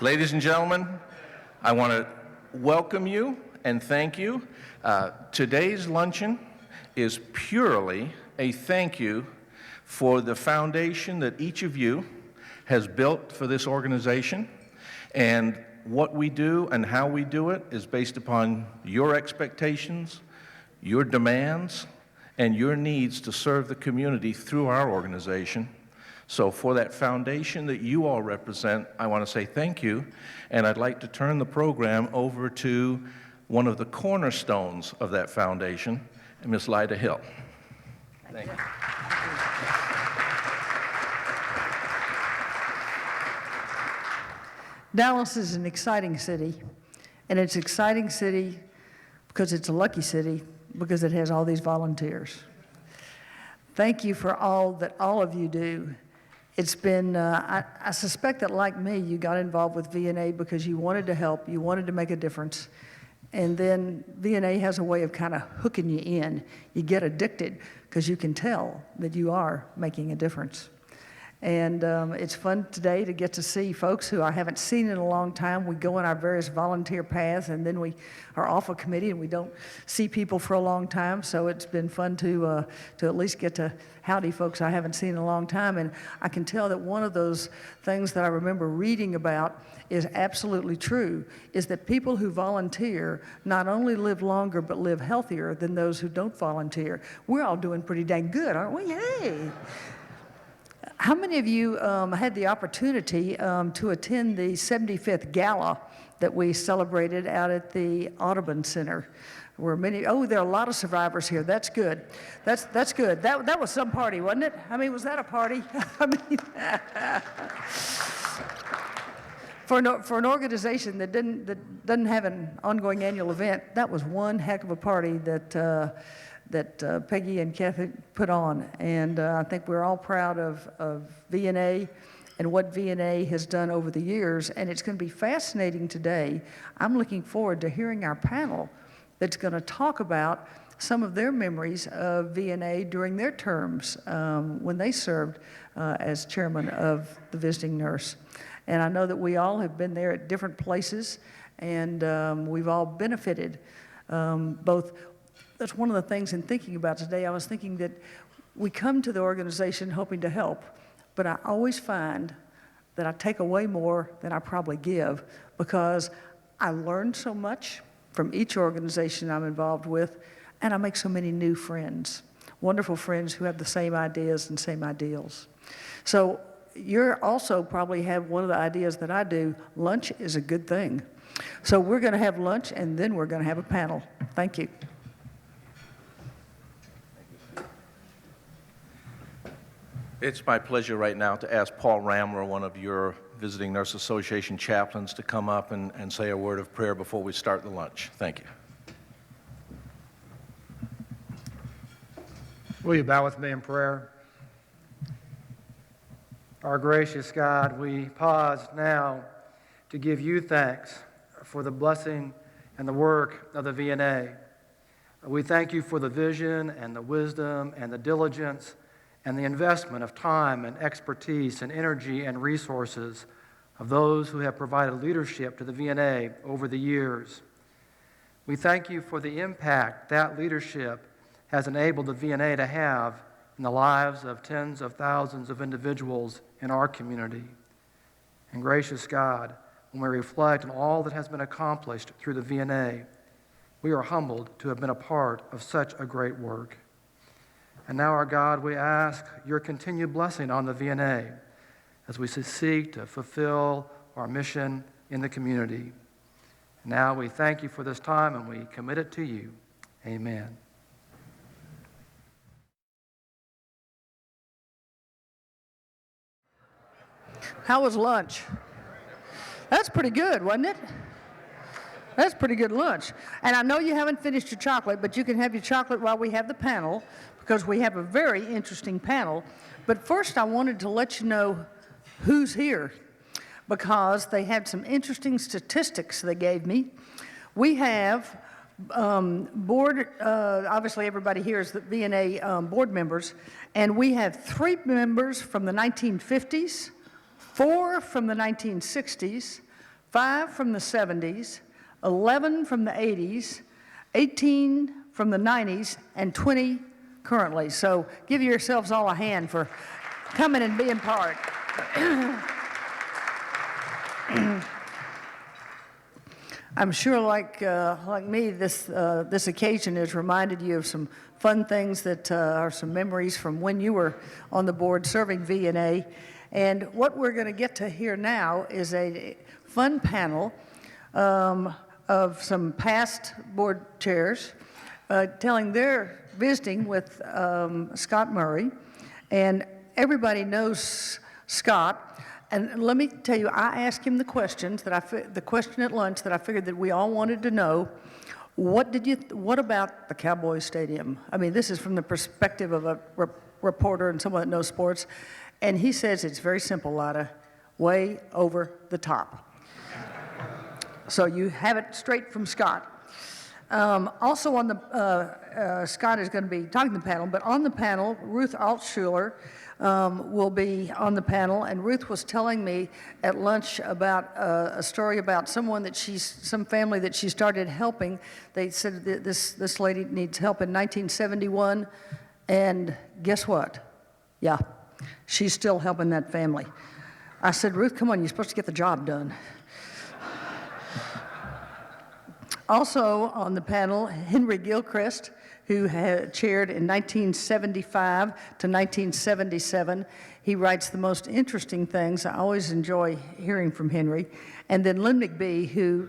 Ladies and gentlemen, I want to welcome you and thank you. Today's luncheon is purely a thank you for the foundation that each of you has built for this organization. And what we do and how we do it is based upon your expectations, your demands, and your needs to serve the community through our organization. So for that foundation that you all represent, I want to say thank you, and I'd like to turn the program over to one of the cornerstones of that foundation, Ms. Lyda Hill. Thank you. Dallas is an exciting city, and it's an exciting city because it's a lucky city because it has all these volunteers. Thank you for all that all of you do. It's been, I suspect that like me, you got involved with VNA because you wanted to help, you wanted to make a difference, and then VNA has a way of kind of hooking you in. You get addicted because you can tell that you are making a difference. And it's fun today to get to see folks who I haven't seen in a long time. We go on our various volunteer paths, and then we are off a committee, and we don't see people for a long time. So it's been fun to at least get to howdy folks I haven't seen in a long time. And I can tell that one of those things that I remember reading about is absolutely true, is that people who volunteer not only live longer, but live healthier than those who don't volunteer. We're all doing pretty dang good, aren't we? Hey! How many of you had the opportunity to attend the 75th Gala that we celebrated out at the Audubon Center? Where many, oh, there are a lot of survivors here. That's good. That's good. That was some party, wasn't it? I mean, was that a party? I mean, for an organization that doesn't have an ongoing annual event, that was one heck of a party that Peggy and Kathy put on, and I think we're all proud of VNA and what VNA has done over the years, and it's going to be fascinating today. I'm looking forward to hearing our panel that's going to talk about some of their memories of VNA during their terms when they served as chairman of the visiting nurse. And I know that we all have been there at different places, and we've all benefited both. That's one of the things in thinking about today. I was thinking that we come to the organization hoping to help, but I always find that I take away more than I probably give because I learn so much from each organization I'm involved with, and I make so many new friends, wonderful friends who have the same ideas and same ideals. So you also probably have one of the ideas that I do. Lunch is a good thing. So we're going to have lunch, and then we're going to have a panel. Thank you. It's my pleasure right now to ask Paul Ramler, one of your Visiting Nurse Association chaplains, to come up and say a word of prayer before we start the lunch. Thank you. Will you bow with me in prayer? Our gracious God, we pause now to give you thanks for the blessing and the work of the VNA. We thank you for the vision and the wisdom and the diligence and the investment of time and expertise and energy and resources of those who have provided leadership to the VNA over the years. We thank you for the impact that leadership has enabled the VNA to have in the lives of tens of thousands of individuals in our community. And gracious God, when we reflect on all that has been accomplished through the VNA, we are humbled to have been a part of such a great work. And now, our God, we ask your continued blessing on the VNA as we seek to fulfill our mission in the community. Now we thank you for this time and we commit it to you. Amen. How was lunch? That's pretty good, wasn't it? That's pretty good lunch. And I know you haven't finished your chocolate, but you can have your chocolate while we have the panel, because we have a very interesting panel. But first, I wanted to let you know who's here, because they had some interesting statistics they gave me. We have obviously everybody here is the VNA board members, and we have 3 members from the 1950s, 4 from the 1960s, 5 from the 70s, 11 from the 80s, 18 from the 90s, and 20 currently. So give yourselves all a hand for coming and being part. I'm sure, like me, this occasion has reminded you of some fun things that are some memories from when you were on the board serving VNA. And what we're going to get to hear now is a fun panel of some past board chairs telling their visiting with Scott Murray. And everybody knows Scott. And let me tell you, I asked him the question at lunch that I figured that we all wanted to know. What about the Cowboy Stadium? I mean, this is from the perspective of a reporter and someone that knows sports. And he says it's very simple, Lotta, way over the top. So you have it straight from Scott. Also on the, Scott is going to be talking to the panel, but on the panel, Ruth Altschuler will be on the panel, and Ruth was telling me at lunch about a story about some family that she started helping. They said that this lady needs help in 1971, and guess what? Yeah, she's still helping that family. I said, Ruth, come on, you're supposed to get the job done. Also on the panel, Henry Gilchrist, who had chaired in 1975 to 1977. He writes the most interesting things. I always enjoy hearing from Henry. And then Lynn McBee, who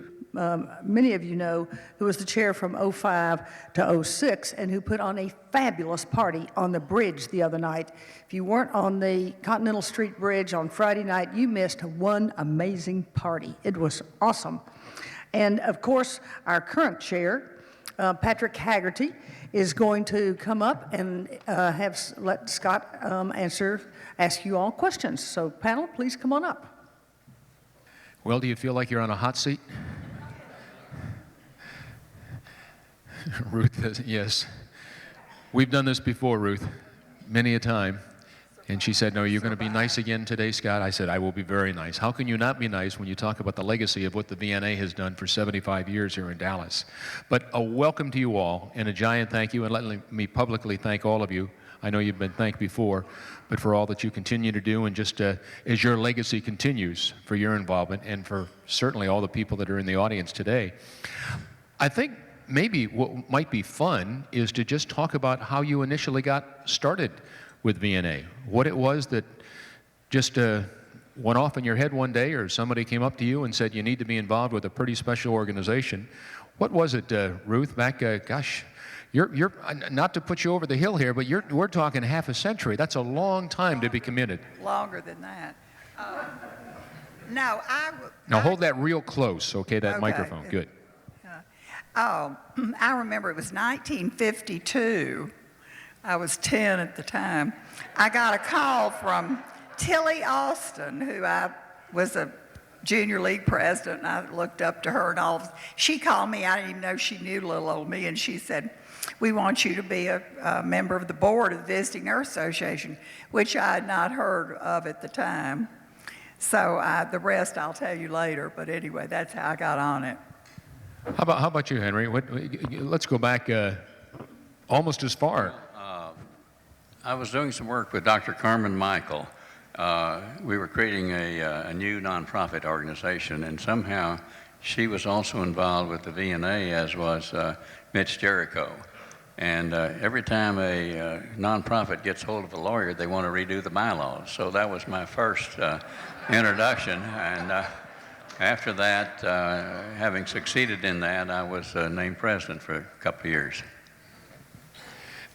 many of you know, who was the chair from '05 to '06 and who put on a fabulous party on the bridge the other night. If you weren't on the Continental Street Bridge on Friday night, you missed one amazing party. It was awesome. And of course, our current chair, Patrick Haggerty, is going to come up and let Scott ask you all questions. So panel, please come on up. Well, do you feel like you're on a hot seat? Ruth says, yes. We've done this before, Ruth, many a time. And she said, no, you're going to be nice again today, Scott? I said, I will be very nice. How can you not be nice when you talk about the legacy of what the VNA has done for 75 years here in Dallas? But a welcome to you all, and a giant thank you, and let me publicly thank all of you. I know you've been thanked before, but for all that you continue to do, and just as your legacy continues, for your involvement, and for certainly all the people that are in the audience today. I think maybe what might be fun is to just talk about how you initially got started with VNA, what it was that just went off in your head one day, or somebody came up to you and said you need to be involved with a pretty special organization. What was it, Ruth, back, gosh, you're not to put you over the hill here, but we're talking half a century. That's a long time to be committed. Longer than that. Now hold that real close, okay, that microphone, good. I remember it was 1952. I was 10 at the time. I got a call from Tilly Austin, who I was a junior league president, and I looked up to her and all. She called me. I didn't even know she knew little old me, and she said, we want you to be a member of the board of the Visiting Nurse Association, which I had not heard of at the time. So the rest I'll tell you later, but anyway, that's how I got on it. How about you, Henry? Let's go back almost as far. I was doing some work with Dr. Carmen Michael. We were creating a new nonprofit organization, and somehow she was also involved with the VNA, as was Mitch Jericho. And every time a nonprofit gets hold of a lawyer, they want to redo the bylaws. So that was my first introduction. And after that, having succeeded in that, I was named president for a couple of years.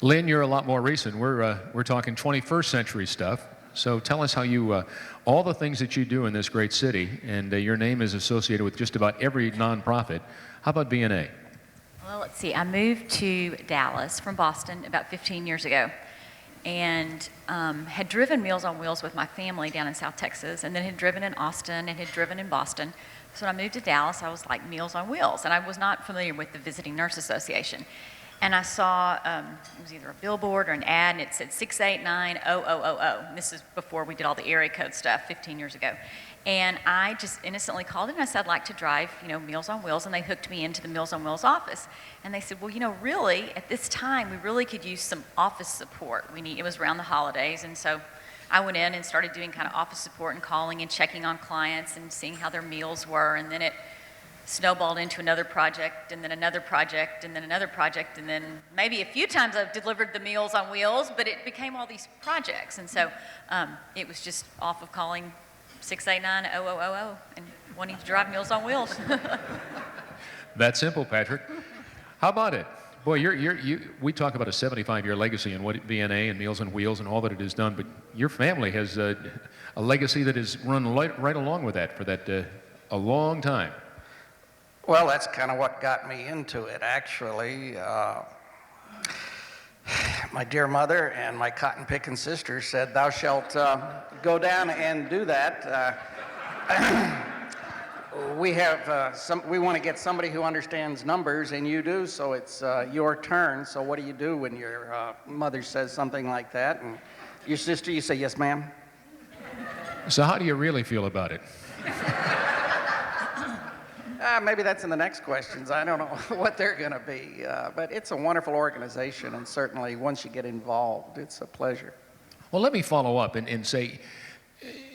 Lynn, you're a lot more recent. We're talking 21st century stuff. So tell us how you, all the things that you do in this great city, and your name is associated with just about every nonprofit. How about VNA? Well, let's see. I moved to Dallas from Boston about 15 years ago, and had driven Meals on Wheels with my family down in South Texas, and then had driven in Austin and had driven in Boston. So when I moved to Dallas, I was like, Meals on Wheels, and I was not familiar with the Visiting Nurse Association. and I saw, it was either a billboard or an ad, and it said 689-0000. This is before we did all the area code stuff 15 years ago. And I just innocently called in and I said, I'd like to drive, Meals on Wheels, and they hooked me into the Meals on Wheels office. And they said, well, really, at this time, we really could use some office support. It was around the holidays, and so I went in and started doing kind of office support and calling and checking on clients and seeing how their meals were, and then it snowballed into another project, and then another project, and then another project, and then maybe a few times I've delivered the Meals on Wheels, but it became all these projects, and so it was just off of calling 689-0000 and wanting to drive Meals on Wheels. That simple, Patrick. How about it? Boy, we talk about a 75-year legacy and what VNA and Meals on Wheels and all that it has done, but your family has a legacy that has run right along with that for a long time. Well, that's kind of what got me into it, actually. My dear mother and my cotton-picking sister said, thou shalt go down and do that. We want to get somebody who understands numbers, and you do, so it's your turn. So what do you do when your mother says something like that? And your sister, you say, yes, ma'am. So how do you really feel about it? Maybe that's in the next questions. I don't know what they're going to be. But it's a wonderful organization, and certainly once you get involved, it's a pleasure. Well, let me follow up and say,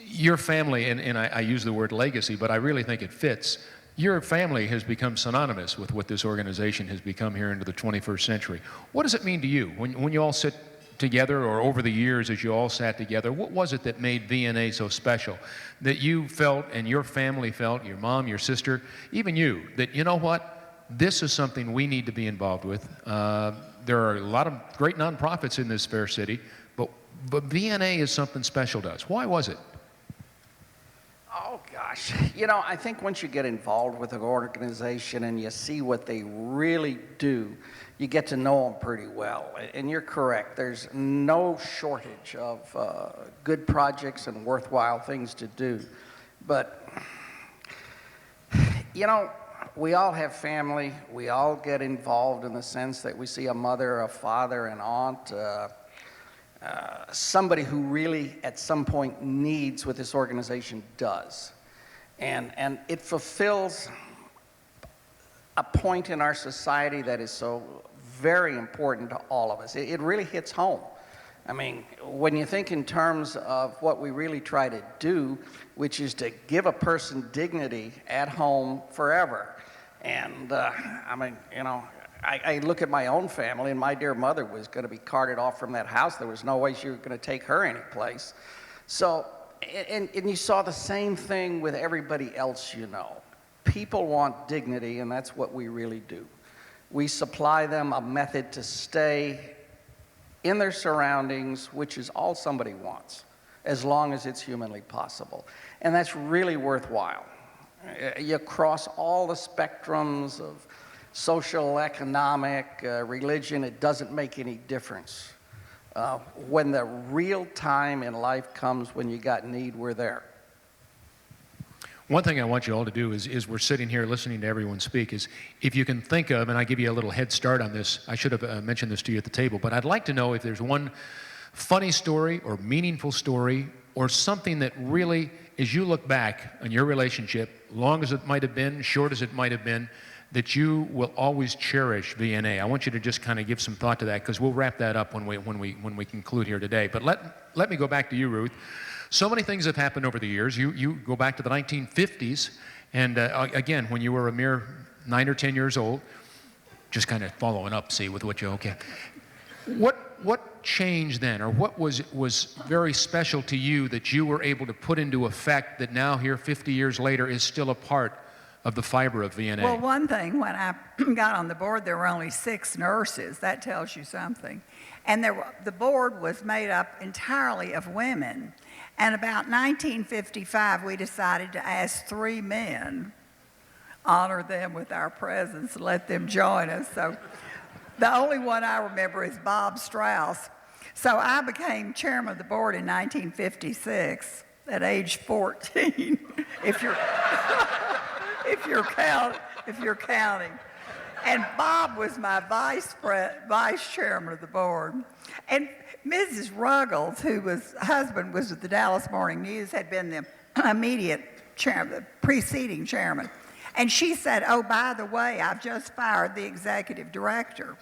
your family, and I use the word legacy, but I really think it fits. Your family has become synonymous with what this organization has become here into the 21st century. What does it mean to you when you all sit together, or over the years as you all sat together? What was it that made VNA so special, that you felt and your family felt, your mom, your sister, even you, that you know what, this is something we need to be involved with? There are a lot of great nonprofits in this fair city, but VNA is something special to us. Why was it? Oh, gosh. I think once you get involved with an organization and you see what they really do, you get to know them pretty well. And you're correct. There's no shortage of good projects and worthwhile things to do. But, we all have family. We all get involved in the sense that we see a mother, a father, an aunt, somebody who really at some point needs what this organization does. And it fulfills a point in our society that is so very important to all of us. It really hits home. I mean, when you think in terms of what we really try to do, which is to give a person dignity at home forever. And I look at my own family, and my dear mother was going to be carted off from that house. There was no way she was going to take her anyplace. So, and you saw the same thing with everybody else you know. People want dignity, and that's what we really do. We supply them a method to stay in their surroundings, which is all somebody wants, as long as it's humanly possible. And that's really worthwhile. You cross all the spectrums of social, economic, religion, it doesn't make any difference. When the real time in life comes when you got need, we're there. One thing I want you all to do is we're sitting here listening to everyone speak, is if you can think of, and I give you a little head start on this, I should have mentioned this to you at the table, but I'd like to know if there's one funny story or meaningful story or something that really, as you look back on your relationship, long as it might have been, short as it might have been, that you will always cherish VNA. I want you to just kind of give some thought to that, because we'll wrap that up when we conclude here today. But let me go back to you, Ruth. So many things have happened over the years. You go back to the 1950s, and again, when you were a mere 9 or 10 years old, just kind of following up, see, with what you, okay. What changed then, or what was very special to you that you were able to put into effect that now here 50 years later is still a part of the fiber of VNA? Well, one thing, when I got on the board, there were only 6 nurses. That tells you something. And the board was made up entirely of women. And about 1955, we decided to ask 3 men, honor them with our presence, let them join us. So the only one I remember is Bob Strauss. So I became chairman of the board in 1956 at age 14, if you're counting. And Bob was my vice chairman of the board. And Mrs. Ruggles, husband was with the Dallas Morning News, had been the immediate chairman, the preceding chairman. And she said, oh, by the way, I've just fired the executive director.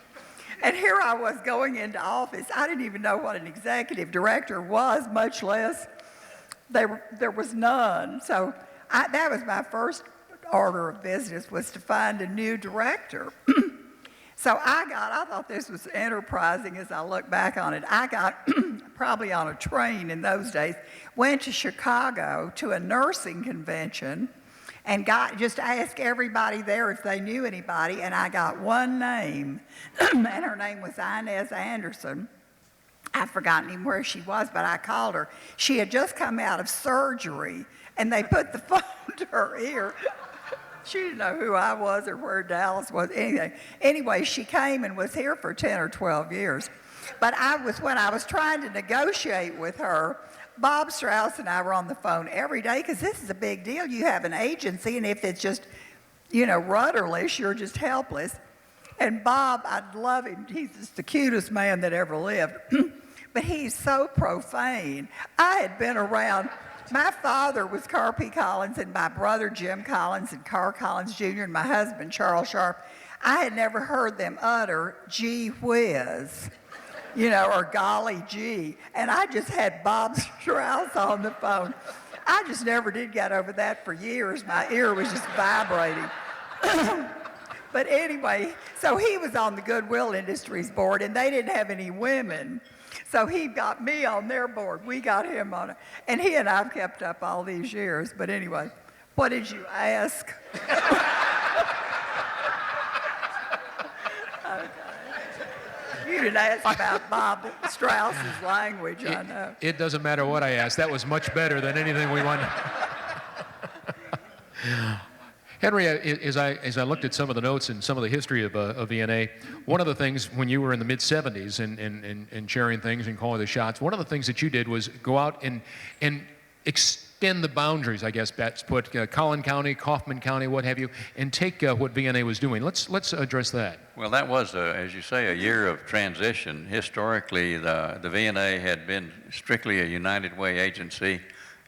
And here I was going into office. I didn't even know what an executive director was, much less there was none. So that was my first order of business, was to find a new director. So I thought this was enterprising as I look back on it. I got probably on a train in those days, went to Chicago to a nursing convention and just asked everybody there if they knew anybody, and I got one name, and her name was Inez Anderson. I've forgotten even where she was, but I called her. She had just come out of surgery, and they put the phone to her ear. She didn't know who I was or where Dallas was, anything. Anyway, she came and was here for 10 or 12 years. But when I was trying to negotiate with her, Bob Strauss and I were on the phone every day, because this is a big deal. You have an agency, and if it's just, rudderless, you're just helpless. And Bob, I love him. He's just the cutest man that ever lived. But he's so profane. I had been around. My father was Carr P. Collins, and my brother Jim Collins, and Carr Collins Jr., and my husband Charles Sharp. I had never heard them utter gee whiz, or golly gee. And I just had Bob Strauss on the phone. I just never did get over that for years. My ear was just vibrating. But anyway, so he was on the Goodwill Industries board, and they didn't have any women. So he got me on their board. We got him on it. And he and I've kept up all these years. But anyway, what did you ask? Okay. You didn't ask about Bob Strauss's language, I know. It doesn't matter what I asked. That was much better than anything we wanted. Henry, as I looked at some of the notes and some of the history of VNA, one of the things when you were in the mid-'70s and sharing things and calling the shots, one of the things that you did was go out and extend the boundaries, I guess, that's put, Collin County, Kaufman County, what have you, and take what VNA was doing. Let's address that. Well, that was, as you say, a year of transition. Historically, the VNA had been strictly a United Way agency.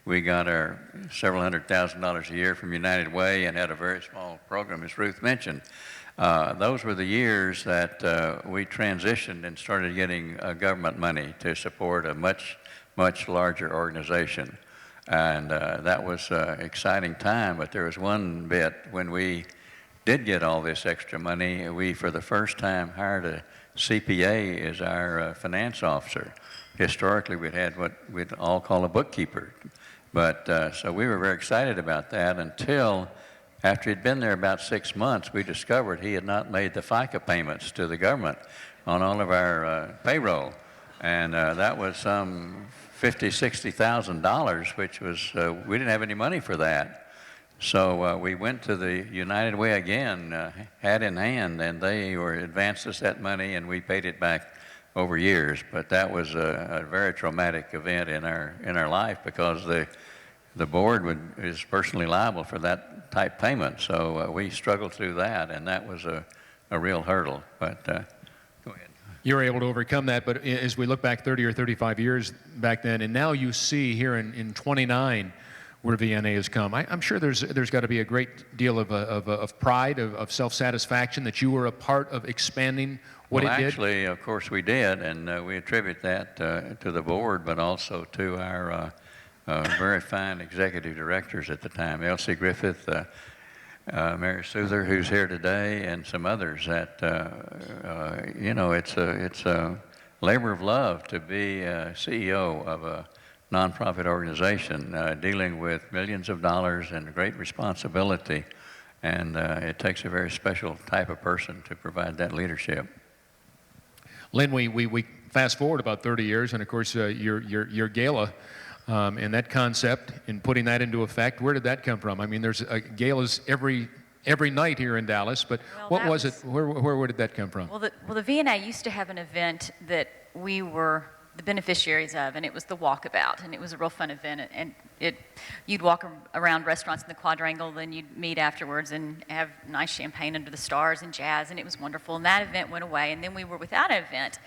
We got our several $100,000 a year from United Way and had a very small program, as Ruth mentioned. Those were the years that we transitioned and started getting government money to support a much, much larger organization. And that was an exciting time, but there was one bit when we did get all this extra money, we for the first time hired a CPA as our finance officer. Historically, we'd had what we'd all call a bookkeeper. But so we were very excited about that until after he'd been there about 6 months, we discovered he had not made the FICA payments to the government on all of our payroll. And that was some $50,000, $60,000, which was, we didn't have any money for that. So we went to the United Way again, hat in hand, and they advanced us that money, and we paid it back over years. But that was a very traumatic event in our life, because the board is personally liable for that type payment. So we struggled through that, and that was a real hurdle. But go ahead. You were able to overcome that, but as we look back 30 or 35 years back then, and now you see here in 29 where VNA has come, I'm sure there's got to be a great deal of pride, of self-satisfaction that you were a part of expanding what it did. Actually, of course we did, and we attribute that to the board, but also to our very fine executive directors at the time, Elsie Griffith, Mary Souther, who's here today, and some others. That it's a labor of love to be a CEO of a nonprofit organization dealing with millions of dollars and great responsibility, and it takes a very special type of person to provide that leadership. Lynn, we fast forward about 30 years, and of course your gala and that concept and putting that into effect. Where did that come from? I mean, there's galas every night here in Dallas, but what was it? Where did that come from? Well, the VNA used to have an event that we were the beneficiaries of, and it was the Walkabout, and it was a real fun event. And you'd walk around restaurants in the Quadrangle, then you'd meet afterwards and have nice champagne under the stars and jazz, and it was wonderful. And that event went away, and then we were without an event.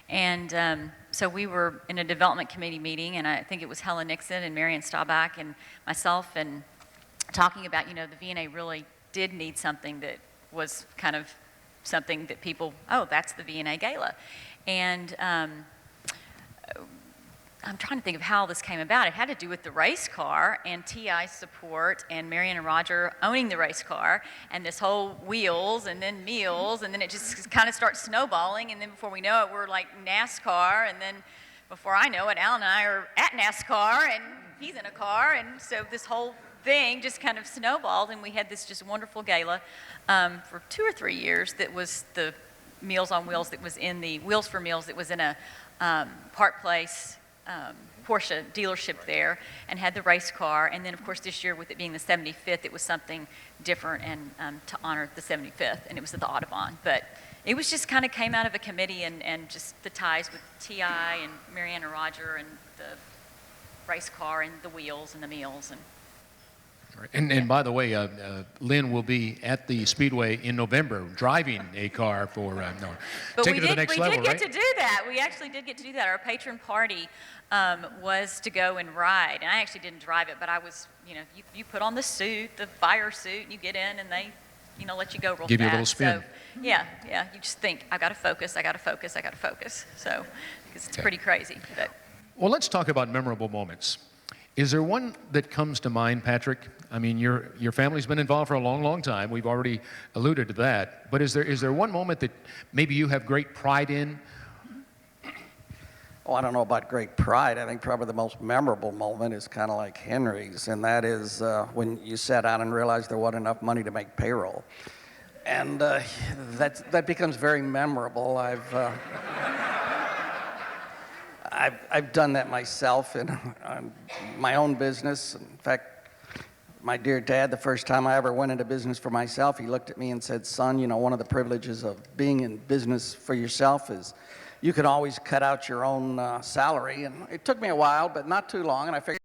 And so we were in a development committee meeting, and I think it was Helen Nixon and Marion Staubach and myself, and talking about, the VNA really did need something that was kind of something that people, oh, that's the VNA Gala. And I'm trying to think of how this came about. It had to do with the race car and TI support and Marion and Roger owning the race car and this whole wheels and then meals, and then it just kind of starts snowballing, and then before we know it, we're like NASCAR, and then before I know it, Alan and I are at NASCAR, and he's in a car, and so this whole thing just kind of snowballed, and we had this just wonderful gala for 2 or 3 years that was the Meals on Wheels that was in the Wheels for Meals that was in a Park Place Porsche dealership there, and had the race car. And then, of course, this year, with it being the 75th, it was something different and to honor the 75th, and it was at the Audubon. But it was just kind of came out of a committee and just the ties with T.I. and Marianne and Roger and the race car and the wheels and the meals. And by the way, Lynn will be at the Speedway in November driving a car for But take we it to the next level, did get right? to do that. We actually did get to do that. Our patron party was to go and ride, and I actually didn't drive it, but I was, you put on the suit, the fire suit, and you get in, and they, let you go real fast. Give you a little spin. So, yeah, you just think, I got to focus, I got to focus, I got to focus. So, because it's pretty crazy. But. Well, let's talk about memorable moments. Is there one that comes to mind, Patrick? I mean, your family's been involved for a long, long time. We've already alluded to that. But is there one moment that maybe you have great pride in? Oh, I don't know about great pride. I think probably the most memorable moment is kind of like Henry's, and that is when you sat down and realized there wasn't enough money to make payroll. And that becomes very memorable. I've done that myself in my own business. In fact, my dear dad, the first time I ever went into business for myself, he looked at me and said, "Son, one of the privileges of being in business for yourself is you can always cut out your own salary." And it took me a while, but not too long, and I figured